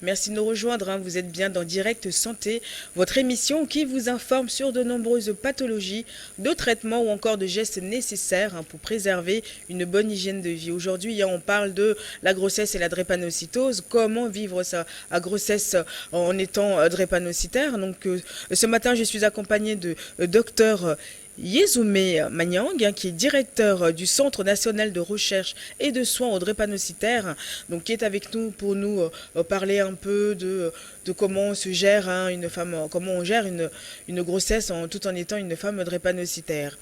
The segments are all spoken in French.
Merci de nous rejoindre, hein. Vous êtes bien dans Direct Santé, votre émission qui vous informe sur de nombreuses pathologies, de traitements ou encore de gestes nécessaires, hein, pour préserver une bonne hygiène de vie. Aujourd'hui, hein, on parle de la grossesse et la drépanocytose, comment vivre sa grossesse en étant drépanocytaire. Donc, ce matin, je suis accompagnée de docteur Yezoumé Magnang, hein, qui est directeur du Centre national de recherche et de soins aux drépanocytaires, donc qui est avec nous pour nous parler un peu de comment se gère, hein, une femme, comment on gère une grossesse tout en étant une femme drépanocytaire.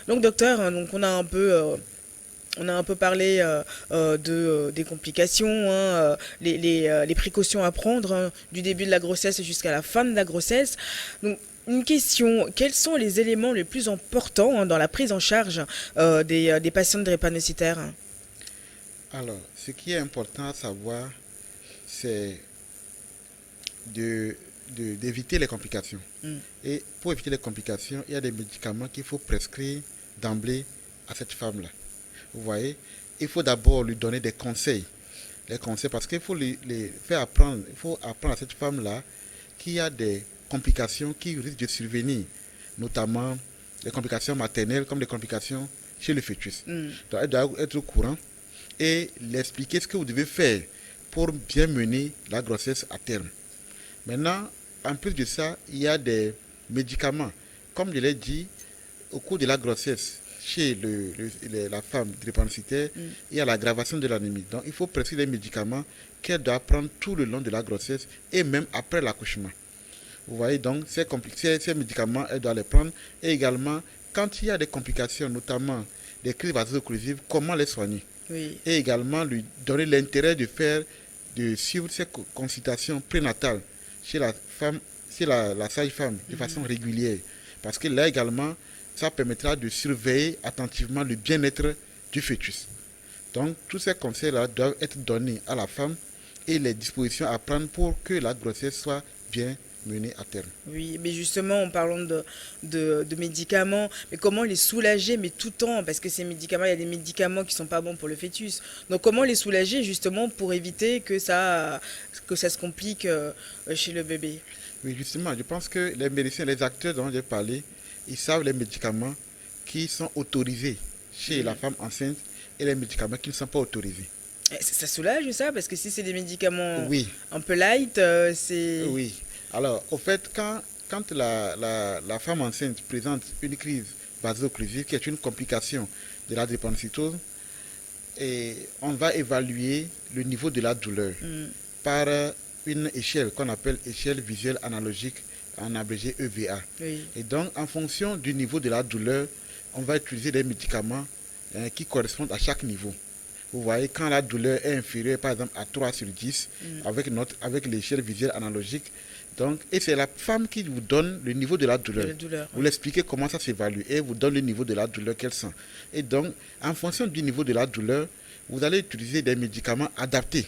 Donc docteur, hein, donc on a un peu parlé des complications, hein, les précautions à prendre, hein, du début de la grossesse jusqu'à la fin de la grossesse. Donc, une question, quels sont les éléments les plus importants, hein, dans la prise en charge des patients drépanocytaires? Alors, ce qui est important à savoir, c'est de, d'éviter les complications. Mm. Et pour éviter les complications, il y a des médicaments qu'il faut prescrire d'emblée à cette femme-là. Vous voyez, il faut d'abord lui donner des conseils. Les conseils, parce qu'il faut les faire apprendre, il faut apprendre à cette femme-là qu'il y a des complications qui risquent de survenir, notamment les complications maternelles comme les complications chez le fœtus. Mm. Donc, elle doit être au courant et lui expliquer ce que vous devez faire pour bien mener la grossesse à terme. Maintenant, en plus de ça, il y a des médicaments. Comme je l'ai dit, au cours de la grossesse, chez la femme drépanocytaire, il y a l'aggravation de l'anémie. Donc, il faut prescrire des médicaments qu'elle doit prendre tout le long de la grossesse et même après l'accouchement. Vous voyez, donc, ces médicaments, elle doit les prendre. Et également, quand il y a des complications, notamment des crises vaso-occlusives, comment les soigner? Oui. Et également, lui donner l'intérêt de suivre ces consultations prénatales chez la femme, chez la sage-femme, de façon régulière. Parce que là également, ça permettra de surveiller attentivement le bien-être du fœtus. Donc, tous ces conseils-là doivent être donnés à la femme et les dispositions à prendre pour que la grossesse soit bien menée à terme. Oui, mais justement, en parlant de médicaments, mais comment les soulager, mais tout en, parce que ces médicaments, il y a des médicaments qui sont pas bons pour le fœtus. Donc, comment les soulager justement pour éviter que ça se complique chez le bébé? Oui, justement, je pense que les médecins, les acteurs dont j'ai parlé, ils savent les médicaments qui sont autorisés chez la femme enceinte et les médicaments qui ne sont pas autorisés. Ça soulage ça? Parce que si c'est des médicaments Oui, un peu light, c'est... oui. Alors, au fait, quand la femme enceinte présente une crise vaso-occlusive, qui est une complication de la drépanocytose, et on va évaluer le niveau de la douleur par une échelle qu'on appelle échelle visuelle analogique, en abrégé EVA. Oui. Et donc, en fonction du niveau de la douleur, on va utiliser des médicaments qui correspondent à chaque niveau. Vous voyez, quand la douleur est inférieure, par exemple, à 3 sur 10, avec l'échelle visuelle analogique, donc, et c'est la femme qui vous donne le niveau de la douleur. Vous lui expliquez comment ça s'évalue et vous donne le niveau de la douleur qu'elle sent. Et donc, en fonction du niveau de la douleur, vous allez utiliser des médicaments adaptés.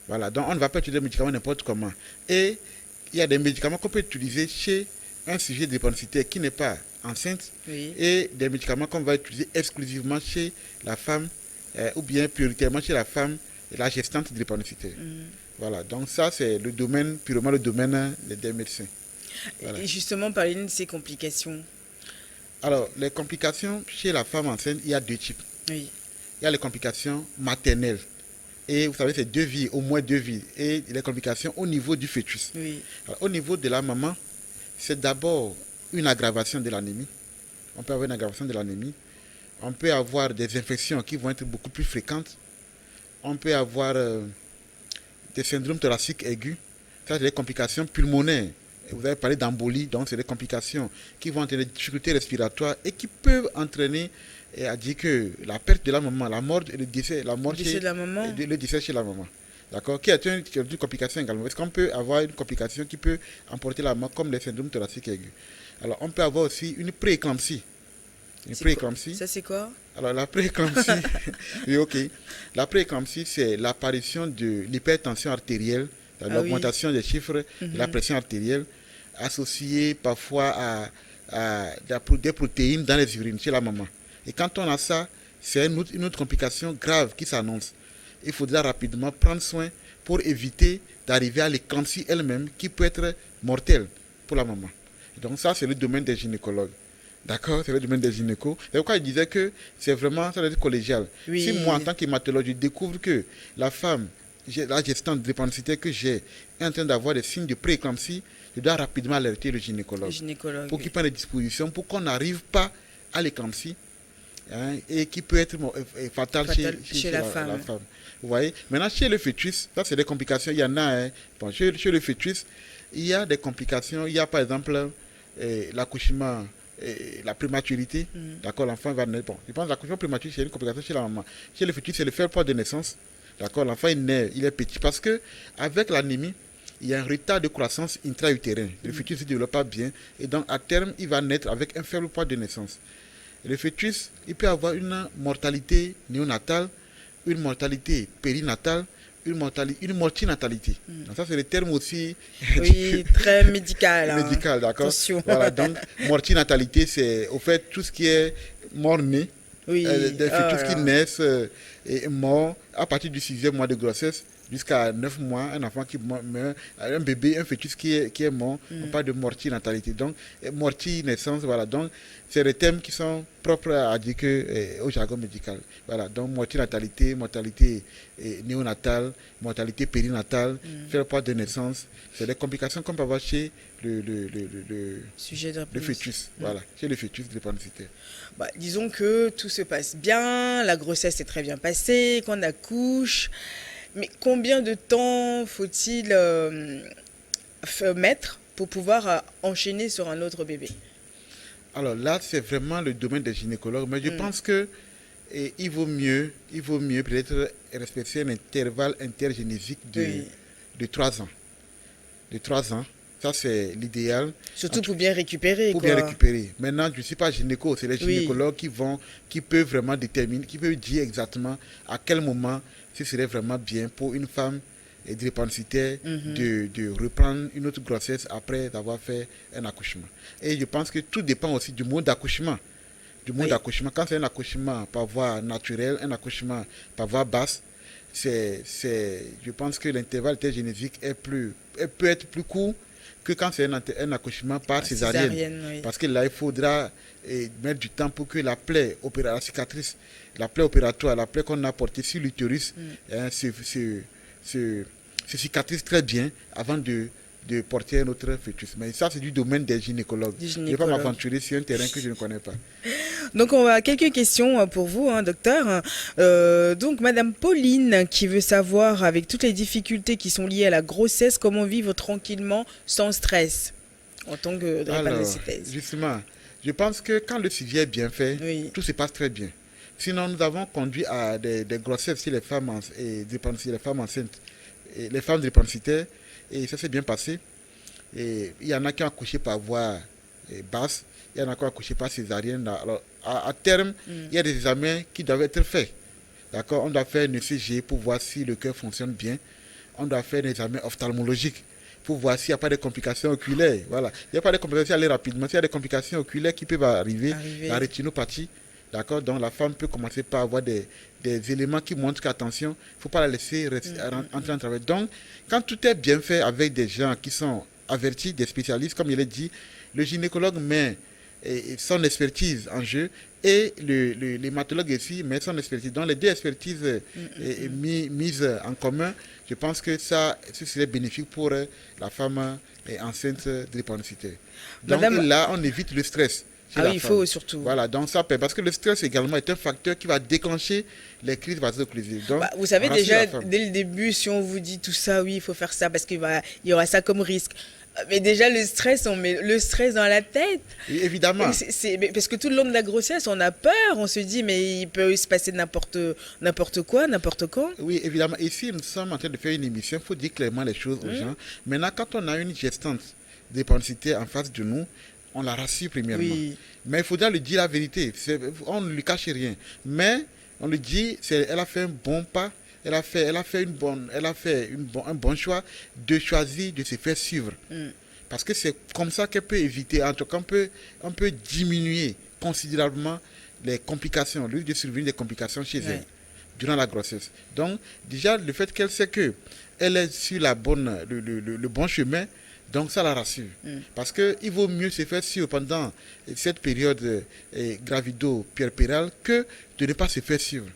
Voilà, donc on ne va pas utiliser des médicaments n'importe comment. Et il y a des médicaments qu'on peut utiliser chez un sujet drépanocytaire qui n'est pas enceinte, Oui. et des médicaments qu'on va utiliser exclusivement chez la femme ou bien prioritairement chez la femme, la gestante drépanocytaire. Voilà, donc ça c'est le domaine, purement le domaine des médecins. Voilà. Et justement, parler de ces complications. Alors, les complications chez la femme enceinte, il y a deux types. Oui. Il y a les complications maternelles. Et vous savez, c'est deux vies, au moins deux vies. Et les complications au niveau du fœtus. Oui. Alors, au niveau de la maman, c'est d'abord une aggravation de l'anémie. On peut avoir une aggravation de l'anémie. On peut avoir des infections qui vont être beaucoup plus fréquentes. On peut avoir des syndromes thoraciques aigus. Ça, c'est des complications pulmonaires. Vous avez parlé d'embolie, donc c'est des complications qui vont entraîner des difficultés respiratoires et qui peuvent entraîner à dire que la perte de la maman, la mort, le décès, la mort Le décès de la maman. le décès chez la maman. D'accord, qui est une complication également. Est-ce qu'on peut avoir une complication qui peut emporter la mort comme les syndromes thoraciques aigus? Alors, on peut avoir aussi une prééclampsie. Une prééclampsie. Ça, c'est quoi? Alors, la prééclampsie, oui, ok. La prééclampsie, c'est l'apparition de l'hypertension artérielle, l'augmentation des chiffres de la pression artérielle, associée parfois à des protéines dans les urines chez la maman. Et quand on a ça, c'est une autre complication grave qui s'annonce. Il faudra rapidement prendre soin pour éviter d'arriver à l'éclampsie elle-même qui peut être mortelle pour la maman. Donc ça, c'est le domaine des gynécologues. D'accord, c'est le domaine des gynécos. C'est pourquoi je disais que c'est vraiment, ça doit être collégial. Oui. Si moi, en tant qu'hématologue, je découvre que la femme, la gestante de drépanocytaire que j'ai est en train d'avoir des signes de prééclampsie, je dois rapidement alerter le gynécologue. Pour qu'il prenne des dispositions, pour qu'on n'arrive pas à l'éclampsie, et qui peut être fatal chez la femme. Vous voyez? Maintenant, chez le fœtus, ça c'est des complications. Il y en a. Bon, chez le fœtus, il y a des complications. Il y a par exemple l'accouchement, la prématurité. D'accord, l'enfant va naître. Bon, je pense que l'accouchement prématuré, c'est une complication chez la maman. Chez le fœtus, c'est le faible poids de naissance. D'accord, l'enfant il naît, il est petit. Parce que avec l'anémie, il y a un retard de croissance intra-utérin. Le fœtus ne se développe pas bien. Et donc, à terme, il va naître avec un faible poids de naissance. Et le fœtus, il peut avoir une mortalité néonatale, une mortalité périnatale, une mortinatalité. Donc ça, c'est le terme aussi... Oui, très médical. Médical, d'accord. Attention. Voilà, donc, mortinatalité, c'est au fait tout ce qui est mort-né. Oui. Des fœtus qui naissent et morts à partir du 6e mois de grossesse jusqu'à 9 mois, un enfant qui meurt, un bébé, un fœtus qui est mort, on parle de mortinatalité. Donc, morti-naissance, voilà. Donc, c'est des thèmes qui sont propres à dire au jargon médical. Voilà, donc mortinatalité, mortalité néonatale, mortalité périnatale, faible poids de naissance, c'est des complications qu'on peut avoir chez le fœtus, voilà, chez le fœtus drépanocytaire. Bah, disons que tout se passe bien, la grossesse est très bien passée, qu'on accouche, mais combien de temps faut-il mettre pour pouvoir enchaîner sur un autre bébé? Alors là, c'est vraiment le domaine des gynécologues, mais je pense que il vaut mieux peut-être respecter un intervalle intergénésique de 3 ans. De 3 ans. Ça, c'est l'idéal. Surtout pour bien récupérer. Pour bien récupérer. Maintenant, je ne suis pas gynéco, c'est les gynécologues qui peuvent vraiment déterminer, qui peuvent dire exactement à quel moment ce serait vraiment bien pour une femme drépanocytaire de reprendre une autre grossesse après avoir fait un accouchement. Et je pense que tout dépend aussi du mode d'accouchement. Quand c'est un accouchement par voie naturelle, un accouchement par voie basse, je pense que l'intervalle intergénétique peut être plus court que quand c'est un accouchement par césarienne. Parce que là, il faudra mettre du temps pour que la plaie la cicatrice, la plaie opératoire, la plaie qu'on a portée sur l'utérus, se cicatrise très bien avant de porter un autre fœtus. Mais ça, c'est du domaine des gynécologues. Je ne vais pas m'aventurer sur un terrain que je ne connais pas. Donc, on a quelques questions pour vous, docteur. Donc, Madame Pauline, qui veut savoir, avec toutes les difficultés qui sont liées à la grossesse, comment vivre tranquillement, sans stress, en tant que drépanocytaise. Justement, je pense que quand le suivi est bien fait, tout se passe très bien. Sinon, nous avons conduit à des grossesses chez les femmes enceintes, et les femmes drépanocytaires, et ça s'est bien passé. Et il y en a qui ont accouché par voie basse, il y en a qui ont accouché par césarienne. Alors, à terme, il y a des examens qui doivent être faits. D'accord? On doit faire un ECG pour voir si le cœur fonctionne bien. On doit faire des examens ophtalmologiques pour voir s'il n'y a pas de complications oculaires. Voilà. Il n'y a pas de complications, aller rapidement. S'il y a des complications oculaires qui peuvent arriver. La rétinopathie. D'accord? Donc la femme peut commencer par avoir des éléments qui montrent qu'attention, il ne faut pas la laisser entrer en travail. Donc, quand tout est bien fait avec des gens qui sont avertis, des spécialistes, comme il est dit, le gynécologue met son expertise en jeu et l'hématologue aussi met son expertise. Donc les deux expertises mises en commun, je pense que ce serait bénéfique pour la femme enceinte drépanocytaire. Donc là, on évite le stress. Il faut surtout. Voilà, donc ça parce que le stress également est un facteur qui va déclencher les crises vaso-occlusives. Vous savez déjà, dès le début, si on vous dit tout ça, oui, il faut faire ça parce qu'il y aura ça comme risque. Mais déjà, le stress, on met le stress dans la tête. Et évidemment. Parce que tout le long de la grossesse, on a peur, on se dit, mais il peut se passer n'importe quoi, n'importe quand. Oui, évidemment. Ici, nous sommes en train de faire une émission, il faut dire clairement les choses aux gens. Maintenant, quand on a une gestante drépanocytaire en face de nous, on la rassure premièrement. Oui. Mais il faudra lui dire la vérité. On ne lui cache rien. Mais on lui dit, elle a fait un bon pas. Elle a fait un bon choix de choisir de se faire suivre. Parce que c'est comme ça qu'elle peut éviter, en tout cas, on peut diminuer considérablement les complications, le risque de survenir des complications chez elle. durant la grossesse. Donc, déjà, le fait qu'elle sait qu'elle est sur le bon chemin, donc ça la rassure. Parce qu'il vaut mieux se faire sûr pendant cette période gravido-puerpérale que de ne pas se faire suivre.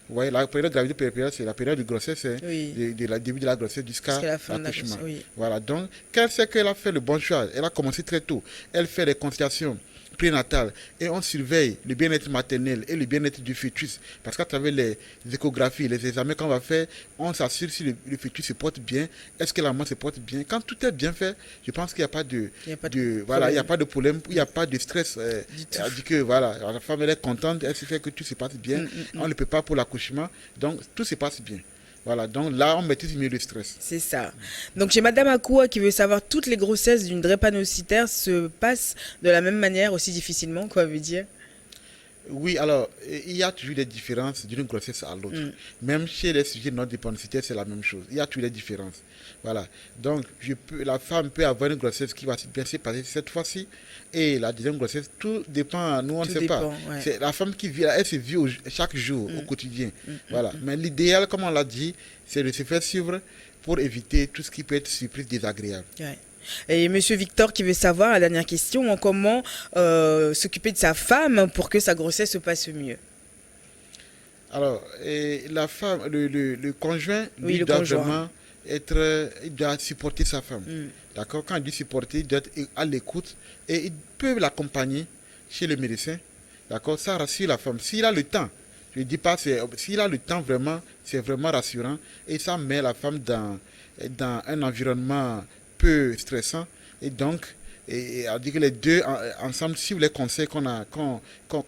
Vous voyez, la période gravido-puerpérale, c'est la période de grossesse, de la début de la grossesse jusqu'à l'accouchement. Voilà, donc, qu'elle sait qu'elle a fait le bon choix, elle a commencé très tôt, elle fait des consultations prénatales et on surveille le bien-être maternel et le bien-être du fœtus parce qu'à travers les échographies, les examens qu'on va faire, on s'assure si le fœtus se porte bien, est-ce que la maman se porte bien. Quand tout est bien fait, je pense qu'il n'y a pas de problème, il n'y a pas de stress. Elle dit que voilà, la femme elle est contente, elle se fait que tout se passe bien, on ne peut pas pour l'accouchement, donc tout se passe bien. Voilà, donc là, on maîtrise mieux le stress. C'est ça. Donc, j'ai Madame Akoua qui veut savoir toutes les grossesses d'une drépanocytaire se passent de la même manière, aussi difficilement, quoi veut dire? Oui, alors, il y a toujours des différences d'une grossesse à l'autre. Même chez les sujets non drépanocytaires, c'est la même chose. Il y a toujours des différences. Voilà. Donc, la femme peut avoir une grossesse qui va bien se passer cette fois-ci. Et la deuxième grossesse, tout dépend. Nous, on ne sait pas. Ouais. C'est la femme qui vit, elle se vit chaque jour, au quotidien. Voilà. Mais l'idéal, comme on l'a dit, c'est de se faire suivre pour éviter tout ce qui peut être surprise désagréable. Ouais. Et Monsieur Victor qui veut savoir, la dernière question, comment s'occuper de sa femme pour que sa grossesse se passe mieux. Alors, la femme, le conjoint, lui, doit vraiment il doit supporter sa femme. D'accord? Quand il dit supporter, il doit être à l'écoute et il peut l'accompagner chez le médecin. D'accord? Ça rassure la femme. S'il a le temps, je ne dis pas, s'il a le temps vraiment, c'est vraiment rassurant et ça met la femme dans un environnement peu stressant et donc on dit que les deux ensemble suivent les conseils qu'on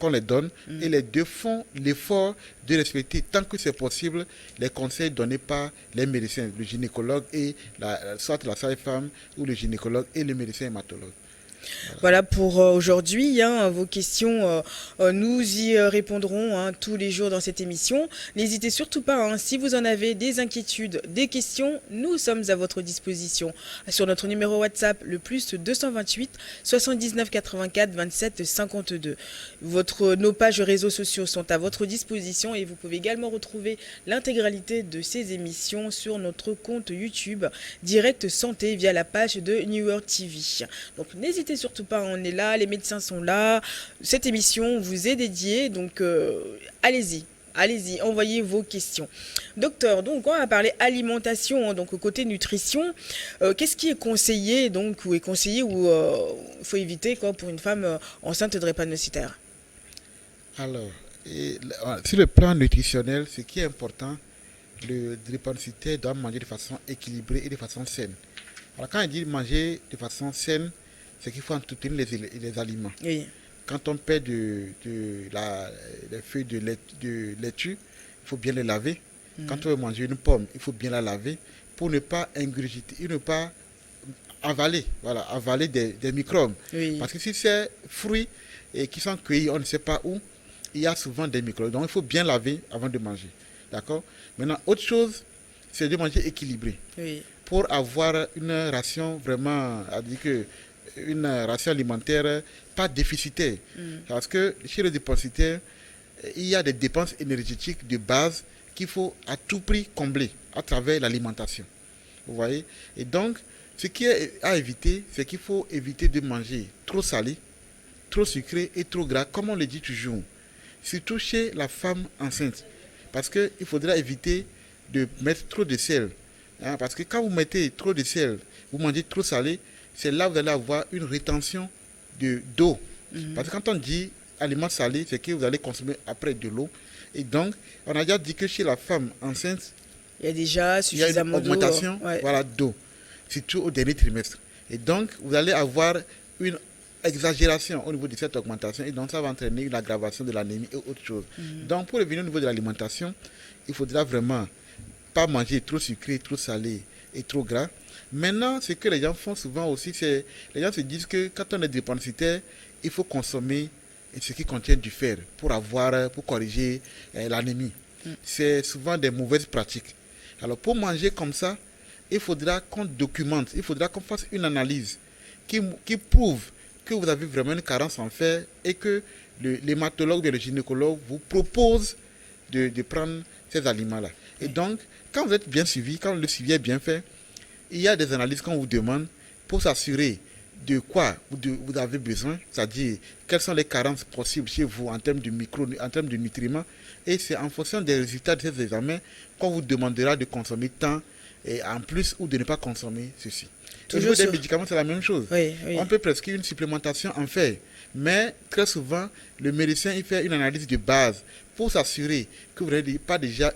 les donne et les deux font l'effort de respecter tant que c'est possible les conseils donnés par les médecins, le gynécologue et soit la sage-femme ou le gynécologue et le médecin hématologue. Voilà pour aujourd'hui, vos questions, nous y répondrons tous les jours dans cette émission. N'hésitez surtout pas, si vous en avez des inquiétudes, des questions, nous sommes à votre disposition. Sur notre numéro WhatsApp, le plus 228 79 84 27 52. Nos pages réseaux sociaux sont à votre disposition et vous pouvez également retrouver l'intégralité de ces émissions sur notre compte YouTube Direct Santé via la page de New World TV. Donc n'hésitez surtout pas, on est là, les médecins sont là, cette émission vous est dédiée, donc allez-y, envoyez vos questions. Docteur, donc on va parler alimentation, donc côté nutrition, qu'est-ce qui est conseillé ou il faut éviter pour une femme enceinte drépanocytaire? Alors, sur le plan nutritionnel, ce qui est important, le drépanocytaire doit manger de façon équilibrée et de façon saine. Alors quand il dit manger de façon saine, c'est qu'il faut entretenir les aliments. Oui. Quand on perd les feuilles de laitue, il faut bien les laver. Quand on veut manger une pomme, il faut bien la laver pour ne pas ingurgiter, ne pas avaler des microbes. Oui. Parce que si c'est fruits qui sont cueillis, on ne sait pas où, il y a souvent des microbes. Donc il faut bien laver avant de manger. D'accord? Maintenant, autre chose, c'est de manger équilibré. Oui. Pour avoir une ration vraiment, une ration alimentaire pas déficitaire. Parce que chez les dépensités, il y a des dépenses énergétiques de base qu'il faut à tout prix combler à travers l'alimentation. Vous voyez? Et donc, ce qui est à éviter, c'est qu'il faut éviter de manger trop salé, trop sucré et trop gras, comme on le dit toujours. Surtout chez la femme enceinte. Parce qu'il faudra éviter de mettre trop de sel. Parce que quand vous mettez trop de sel, vous mangez trop salé, c'est là que vous allez avoir une rétention d'eau. Parce que quand on dit aliments salés, c'est que vous allez consommer après de l'eau. Et donc, on a déjà dit que chez la femme enceinte, il y a déjà suffisamment d'eau. Il y a une augmentation d'eau, surtout au dernier trimestre. Et donc, vous allez avoir une exagération au niveau de cette augmentation. Et donc, ça va entraîner une aggravation de l'anémie et autre chose. Donc, pour revenir au niveau de l'alimentation, il faudra vraiment pas manger trop sucré, trop salé et trop gras. Maintenant, ce que les gens font souvent aussi, c'est les gens se disent que quand on est drépanocytaire, il faut consommer ce qui contient du fer pour corriger l'anémie. C'est souvent des mauvaises pratiques. Alors, pour manger comme ça, il faudra qu'on documente, il faudra qu'on fasse une analyse qui prouve que vous avez vraiment une carence en fer et que l'hématologue et le gynécologue vous proposent de prendre ces aliments-là. Et donc, quand vous êtes bien suivi, quand le suivi est bien fait, il y a des analyses qu'on vous demande pour s'assurer de quoi vous avez besoin, c'est-à-dire quelles sont les carences possibles chez vous en termes en termes de nutriments. Et c'est en fonction des résultats de ces examens qu'on vous demandera de consommer tant et en plus ou de ne pas consommer ceci. Au niveau des médicaments, c'est la même chose. Oui. On peut prescrire une supplémentation en fer, mais très souvent, le médecin il fait une analyse de base pour s'assurer que vous n'avez pas déjà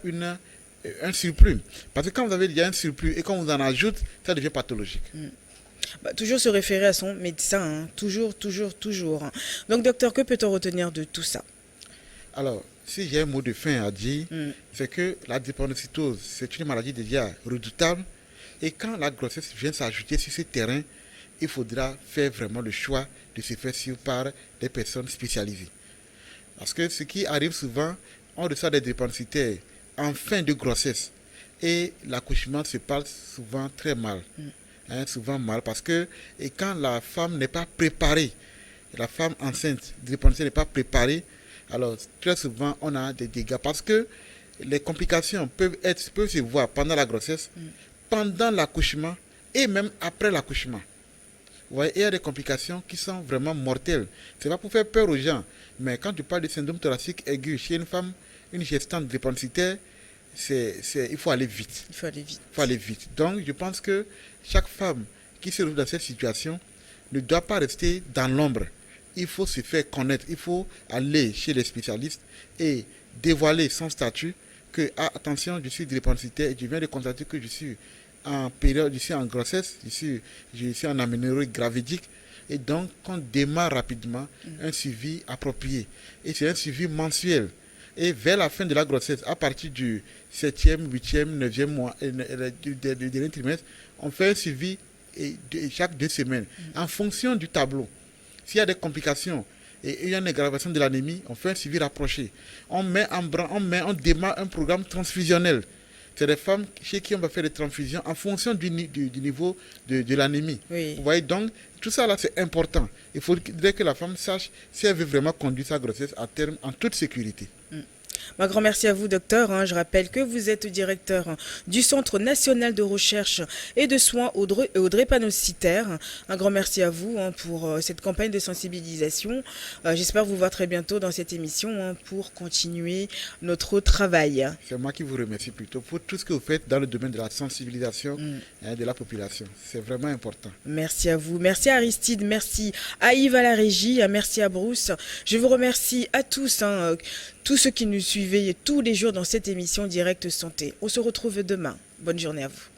un surplus. Parce que quand vous avez déjà un surplus et qu'on vous en ajoute, ça devient pathologique. Toujours se référer à son médecin, hein. Toujours. Donc, docteur, que peut-on retenir de tout ça? Alors, si j'ai un mot de fin à dire, c'est que la drépanocytose, c'est une maladie déjà redoutable. Et quand la grossesse vient s'ajouter sur ce terrain, il faudra faire vraiment le choix de se faire suivre par des personnes spécialisées. Parce que ce qui arrive souvent, on reçoit des drépanocytaires en fin de grossesse. Et l'accouchement se passe souvent très mal. Souvent mal parce que quand la femme n'est pas préparée, la femme enceinte drépanocytaire n'est pas préparée, alors très souvent on a des dégâts parce que les complications peuvent se voir pendant la grossesse, pendant l'accouchement et même après l'accouchement. Vous voyez, il y a des complications qui sont vraiment mortelles. Ce n'est pas pour faire peur aux gens, mais quand tu parles de syndrome thoracique aigu chez une femme, une gestante drépanocytaire, il faut aller vite. Il faut aller vite. Donc, je pense que chaque femme qui se trouve dans cette situation ne doit pas rester dans l'ombre. Il faut se faire connaître. Il faut aller chez les spécialistes et dévoiler son statut que, attention, je suis drépanocytaire et je viens de constater que je suis en grossesse, je suis en aménorrhée gravidique. Et donc, qu'on démarre rapidement un suivi approprié. Et c'est un suivi mensuel. Et vers la fin de la grossesse, à partir du 7e, 8e, 9e mois, du dernier trimestre, on fait un suivi chaque 2 semaines, en fonction du tableau. S'il y a des complications et il y a une aggravation de l'anémie, on fait un suivi rapproché. On démarre un programme transfusionnel. C'est des femmes chez qui on va faire des transfusions en fonction du niveau de l'anémie. Oui. Vous voyez, donc, tout ça là, c'est important. Il faudrait que la femme sache si elle veut vraiment conduire sa grossesse à terme en toute sécurité. Un grand merci à vous, docteur. Je rappelle que vous êtes directeur du Centre national de recherche et de soins aux drépanocytaires. Un grand merci à vous pour cette campagne de sensibilisation. J'espère vous voir très bientôt dans cette émission pour continuer notre travail. C'est moi qui vous remercie plutôt pour tout ce que vous faites dans le domaine de la sensibilisation de la population. C'est vraiment important. Merci à vous. Merci à Aristide. Merci à Yves à la régie. Merci à Bruce. Je vous remercie à tous. Tous ceux qui nous suivent tous les jours dans cette émission Direct Santé. On se retrouve demain. Bonne journée à vous.